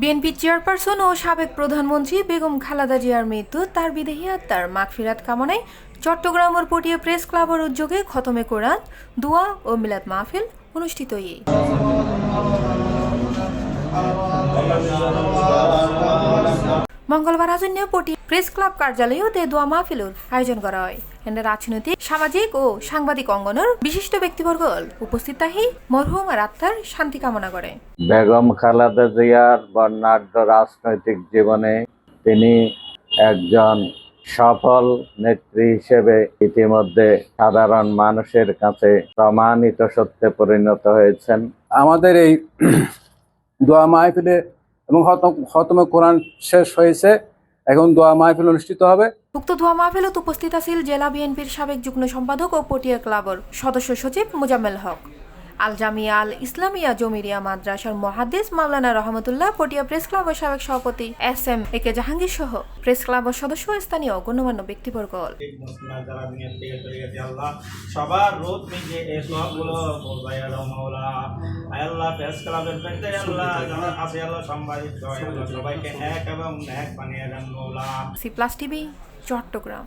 BNP chairperson ও সাবেক প্রধানমন্ত্রী বেগম খালেদা জিয়ার মৃত্যু তার বিদেহী আত্মার মাগফিরাত কামনায় চট্টগ্রামের পটিয়া প্রেস ক্লাবের উদ্যোগে খতমে কোরআন, দোয়া ও মিলাদ মাহফিল অনুষ্ঠিত। মঙ্গলবার আজন্যে পটিয়া প্রেস ক্লাব কার্যালয়েও দোয়া মাহফিলের আয়োজন করা হয়। এনে রাজনৈতিক, সামাজিক ও সাংবাদিক অঙ্গনের বিশিষ্ট ব্যক্তিবর্গ উপস্থিত থাকি মরহুমার আত্মার শান্তি কামনা করে। বেগম খালেদা জিয়ার বর্ণাঢ্য রাজনৈতিক জীবনে তিনি একজন সফল নেত্রী হিসেবে ইতিমধ্যে সাধারণ মানুষের কাছে প্রমাণিত সত্যে পরিণত হয়েছেন। আমাদের এই দোয়া মাহফিলে এবং খতমে কোরআন শেষ হয়েছে, এখন দোয়া মাহফিল অনুষ্ঠিত হবে। উক্ত দোয়া মাহফিলত উপস্থিত আছেন জেলা বিএনপির সাবেক যুগ্ম সম্পাদক ও পটিয়া ক্লাবের সদস্য সচিব মোজাম্মেল হক, আল জামিয়া আল ইসলামিয়া জমিরিয়া মাদ্রাসার মুহাদ্দিস মাওলানা রহমতুল্লাহ, পটিয়া প্রেস ক্লাবের সাবেক সভাপতি SM AK জাহাঙ্গীর সহ প্রেস ক্লাবের সদস্য স্থানীয় গণ্যমান্য ব্যক্তিবর্গ। সবার রোগ মিটে এই সবগুলো বলবাই আল্লাহ মাওলা আল্লাহ প্রেস ক্লাবের পেতে আল্লাহ যারা আছে আল্লাহ সম্মানিত সবাইকে এক এবং এক বানিয়ে দেন মাওলা। C+ TV Chittagong.